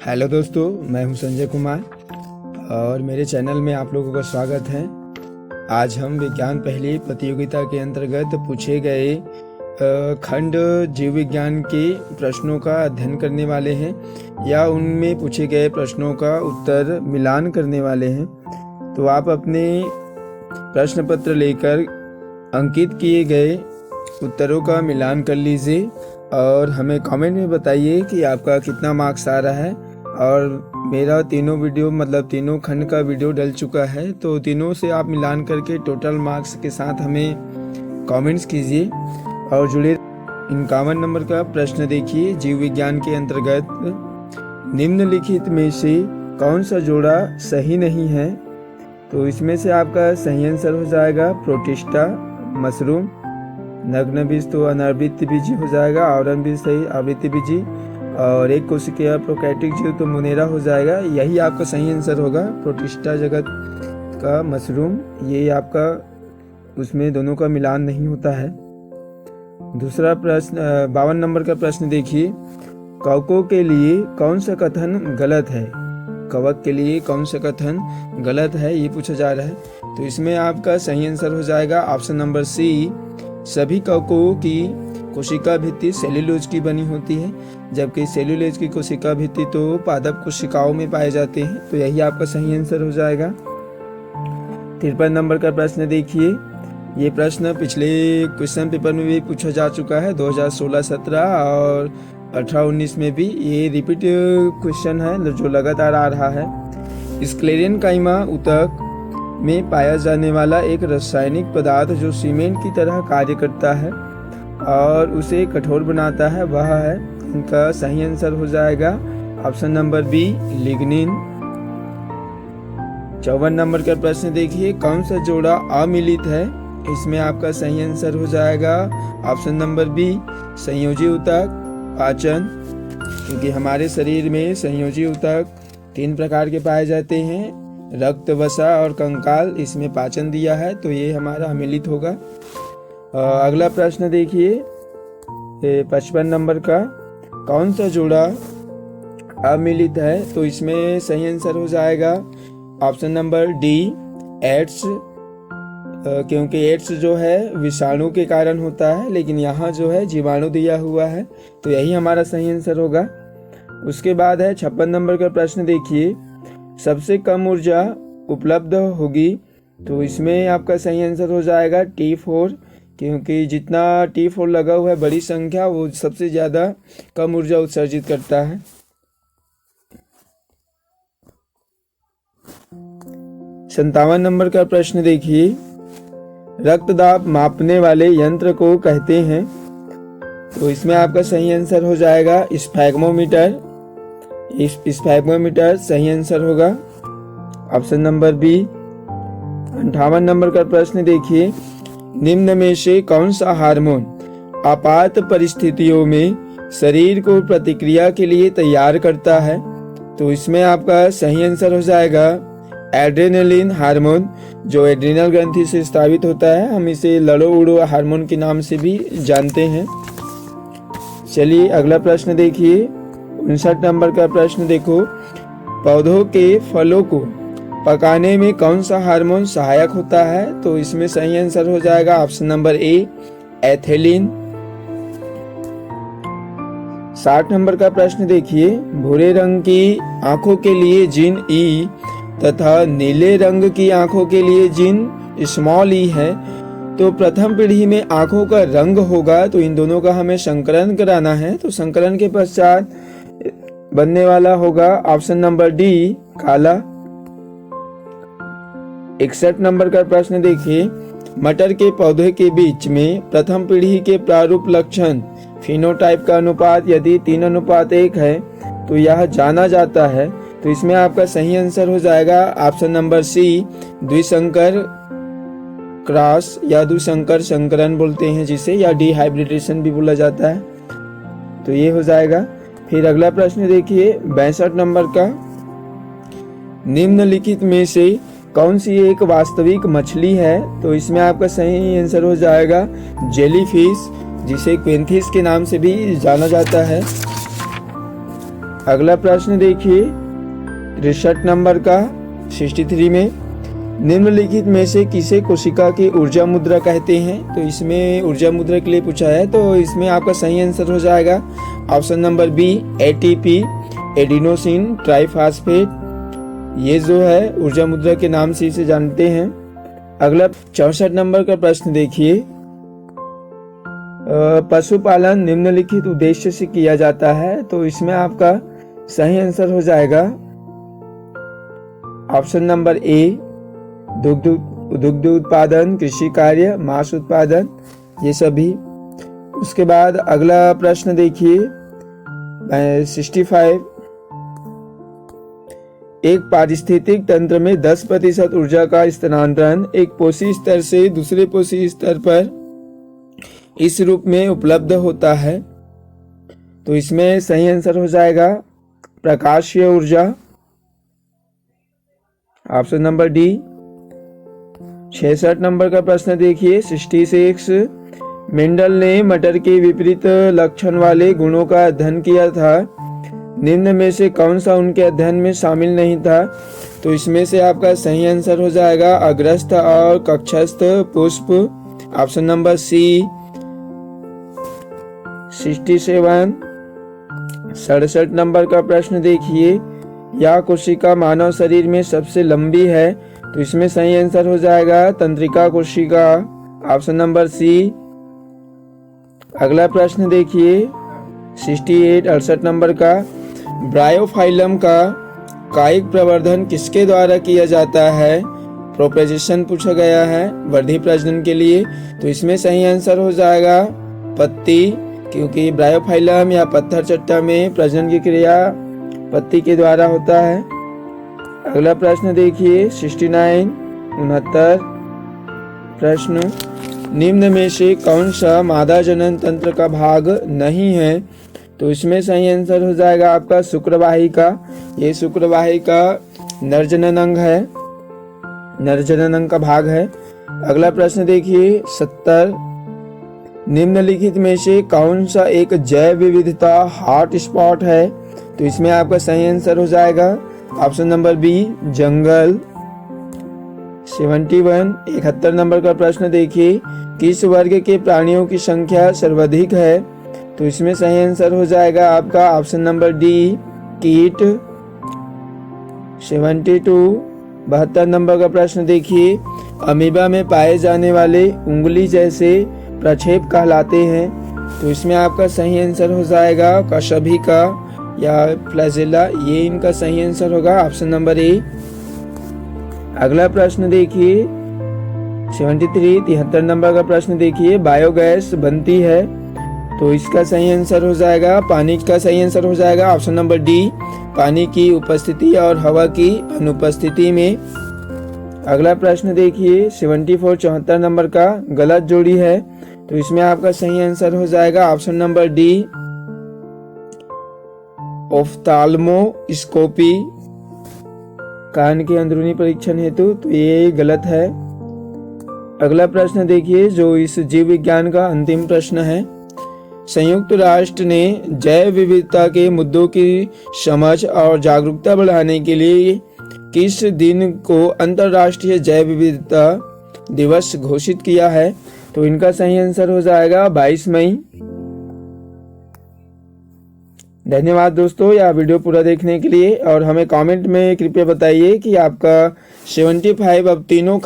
Hello दोस्तों, मैं हूं संजय कुमार और मेरे चैनल में आप लोगों का स्वागत है। आज हम विज्ञान पहेली प्रतियोगिता के अंतर्गत पूछे गए खंड जीव विज्ञान के प्रश्नों का अध्ययन करने वाले हैं या उनमें पूछे गए प्रश्नों का उत्तर मिलान करने वाले हैं। तो आप अपने प्रश्न पत्र लेकर अंकित किए गए उत्तरों का मिलान कर लीजिए और हमें कमेंट में बताइए कि आपका कितना मार्क्स आ रहा है। और मेरा तीनों वीडियो तीनों खंड का वीडियो डल चुका है, तो तीनों से आप मिलान करके टोटल मार्क्स के साथ हमें कमेंट्स कीजिए और जुड़े। 51 नंबर का प्रश्न देखिए। जीव विज्ञान के अंतर्गत निम्नलिखित में से कौन सा जोड़ा सही नहीं है? तो इसमें से आपका सही आंसर हो जाएगा प्रोटिस्टा मशरूम। नग्न बीज तो अनावृत बीजी हो जाएगा, आवरण बीज सही आवृत्ति बीजी, और एक कोशिकीय प्रोकैरियोटिक जीव तो मुनेरा हो जाएगा। यही आपका सही आंसर होगा, प्रोटिस्टा जगत का मशरूम। ये आपका उसमें दोनों का मिलान नहीं होता है। दूसरा प्रश्न 52 नंबर का प्रश्न देखिए। कवकों के लिए कौन सा कथन गलत है? कवक के लिए कौन सा कथन गलत है, ये पूछा जा रहा है। तो इसमें आपका सही आंसर हो जाएगा ऑप्शन नंबर सी। सभी कवकों की कोशिका भित्ति सेल्यूलोज की बनी होती है, जबकि सेल्यूलोज की कोशिका भित्ति तो पादप कोशिकाओं में पाए जाते हैं। तो यही आपका सही आंसर हो जाएगा। 53 नंबर का प्रश्न देखिए। ये प्रश्न पिछले क्वेश्चन पेपर में भी पूछा जा चुका है, 2016-17 और 18-19 में भी। ये रिपीट क्वेश्चन है जो लगातार आ रहा है। स्क्लेरेनकाइमा ऊतक में पाया जाने वाला एक रासायनिक पदार्थ जो सीमेंट की तरह कार्य करता है और उसे कठोर बनाता है, वह है। इनका सही आंसर हो जाएगा ऑप्शन नंबर बी, लिग्निन। 54 नंबर का प्रश्न देखिए। कौन सा जोड़ा अमिलित है? इसमें आपका सही आंसर हो जाएगा ऑप्शन नंबर बी, संयोजी ऊतक पाचन। क्योंकि हमारे शरीर में संयोजी ऊतक 3 प्रकार के पाए जाते हैं, रक्त, वसा और कंकाल। इसमें पाचन दिया है, तो ये हमारा अमिलित होगा। अगला प्रश्न देखिए 55 नंबर का। कौन सा जोड़ा अमिलित है? तो इसमें सही आंसर हो जाएगा ऑप्शन नंबर डी, एड्स। क्योंकि एड्स जो है विषाणु के कारण होता है, लेकिन यहाँ जो है जीवाणु दिया हुआ है, तो यही हमारा सही आंसर होगा। उसके बाद है 56 नंबर का प्रश्न देखिए। सबसे कम ऊर्जा उपलब्ध होगी? तो इसमें आपका सही आंसर हो जाएगा T4, क्योंकि जितना T4 लगा हुआ है बड़ी संख्या, वो सबसे ज़्यादा कम ऊर्जा उत्सर्जित करता है। 57 नंबर का प्रश्न देखिए। रक्तदाब मापने वाले यंत्र को कहते हैं? तो इसमें आपका सही आंसर हो जाएगा स्फैग्मोमीटर। स्फैग्मोमीटर सही आंसर होगा ऑप्शन नंबर बी। 58 नंबर का प्रश्न देखिए। निम्न में से कौन सा हार्मोन आपात परिस्थितियों में शरीर को प्रतिक्रिया के लिए तैयार करता है? तो इसमें आपका सही आंसर हो जाएगा एड्रेनलिन हार्मोन, जो एड्रिनल ग्रंथि से स्रावित होता है। हम इसे लड़ो उड़ो हार्मोन के नाम से भी जानते हैं। चलिए अगला प्रश्न देखिए। 59 नंबर का प्रश्न देखो। पौधों के फलों को पकाने में कौन सा हार्मोन सहायक होता है? तो इसमें सही आंसर हो जाएगा option number A, ethylene. 60 number का प्रश्न देखिए। भूरे रंग की आंखों के लिए जीन ई तथा नीले रंग की आंखों के लिए जीन स्मॉल ई है। तो प्रथम पीढ़ी में आंखों का रंग होगा, तो इन दोनों का हमें संकलन कराना है। तो संकलन के पश्चात बनने वाला होगा ऑप्शन नंबर डी, काला। 61 नंबर का प्रश्न देखिए। मटर के पौधे के बीच में प्रथम पीढ़ी के प्रारूप लक्षण फिनोटाइप का अनुपात यदि 3:1 है तो यह जाना जाता है। तो इसमें आपका सही आंसर हो जाएगा ऑप्शन नंबर सी, द्विसंकर क्रॉस या द्विसंकर संकरण बोलते हैं जिसे, या डिहाइब्रिडेशन भी बोला जाता है। तो ये हो जाएगा। फिर अगला प्रश्न देखिए 62 नंबर का। निम्नलिखित में से कौन सी एक वास्तविक मछली है? तो इसमें आपका सही आंसर हो जाएगा जेलीफिश, जिसे क्वेंथिस के नाम से भी जाना जाता है। अगला प्रश्न देखिए 63 नंबर का 63 में, निम्नलिखित में से किसे कोशिका की ऊर्जा मुद्रा कहते हैं? तो इसमें ऊर्जा मुद्रा के लिए पूछा है, तो इसमें आपका सही आंसर हो जाएगा option number B, ATP, adenosine triphosphate. ये जो है ऊर्जा मुद्रा के नाम से इसे जानते हैं। अगला 64 नंबर का प्रश्न देखिए, पशुपालन निम्नलिखित उद्देश्य से किया जाता है। तो इसमें आपका सही आंसर हो जाएगा ऑप्शन नंबर ए, दुग्ध उत्पादन, कृषि कार्य, मांस उत्पादन, ये सभी। उसके बाद अगला प्रश्न देखिए 65, एक पारिस्थितिक तंत्र में 10% ऊर्जा का स्थानांतरण एक पोषी स्तर से दूसरे पोषी स्तर पर इस रूप में उपलब्ध होता है। तो इसमें सही आंसर हो जाएगा प्रकाशीय ऊर्जा, ऑप्शन नंबर डी। 66 नंबर का प्रश्न देखिए 66, मेंडल ने मटर के विपरीत लक्षण वाले गुणों का अध्ययन किया था, निम्न में से कौन सा उनके अध्ययन में शामिल नहीं था? तो इसमें से आपका सही आंसर हो जाएगा अग्रस्थ और कक्षस्थ पुष्प, ऑप्शन नंबर सी। 67 नंबर का प्रश्न देखिए, यह कोशिका मानव शरीर में सबसे लंबी है। तो इसमें सही आंसर हो जाएगा तंत्रिका कोशिका, ऑप्शन नंबर सी। अगला प्रश्न देखिए 68 नंबर का, ब्रायोफाइलम का कायिक प्रवर्धन किसके द्वारा किया जाता है? प्रोपेगेशन पूछा गया है वर्धी प्रजनन के लिए। तो इसमें सही आंसर हो जाएगा पत्ती, क्योंकि ब्रायोफाइलम या पत्थर चट्टा में प्रजनन की क्रिया पत्ती के द्वारा होता है। अगला प्रश्न देखिए 69 प्रश्न, निम्न में से कौन सा मादा जनन तंत्र का भाग नहीं है? तो इसमें सही आंसर हो जाएगा आपका शुक्रवाहिका। ये शुक्रवाहिका नरजनन अंग है, नरजनन अंग का भाग है। अगला प्रश्न देखिए 70, निम्नलिखित में से कौन सा एक जैव विविधता हॉट स्पॉट है? तो इसमें आपका सही आंसर हो जाएगा ऑप्शन नंबर बी, जंगल। 71 नंबर का प्रश्न देखिए, किस वर्ग के प्राणियों की संख्या सर्वाधिक है? तो इसमें सही आंसर हो जाएगा आपका ऑप्शन नंबर डी, कीट। 72 नंबर का प्रश्न देखिए, अमीबा में पाए जाने वाले उंगली जैसे प्रक्षेप कहलाते हैं। तो इसमें आपका सही आंसर हो जाएगा कशभिका या फ्लैजेला, ये इनका सही आंसर होगा ऑप्शन नंबर ए। अगला प्रश्न देखिए 73 नंबर का प्रश्न देखिए, बायोगैस बनती है। तो इसका सही आंसर हो जाएगा, पानी का सही आंसर हो जाएगा ऑप्शन नंबर डी, पानी की उपस्थिति और हवा की अनुपस्थिति में। अगला प्रश्न देखिए 74 नंबर का, गलत जोड़ी है। तो इसमें आपका सही आंसर हो जाएगा ऑप्शन नंबर डी, ऑफ्थाल्मोस्कोपी, कान के अंदरूनी परीक्षण हेतु। तो ये गलत है। अगला प्रश्न देखिए जो इस जीव विज्ञान का अंतिम प्रश्न है, संयुक्त राष्ट्र ने जैव विविधता के मुद्दों की समझ और जागरूकता बढ़ाने के लिए किस दिन को अंतर्राष्ट्रीय जैव विविधता दिवस घोषित किया है? तो इनका सही आंसर हो जाएगा 22 मई। धन्यवाद दोस्तों यह वीडियो पूरा देखने के लिए, और हमें कमेंट में कृपया बताइए कि आपका 75 अब तीनों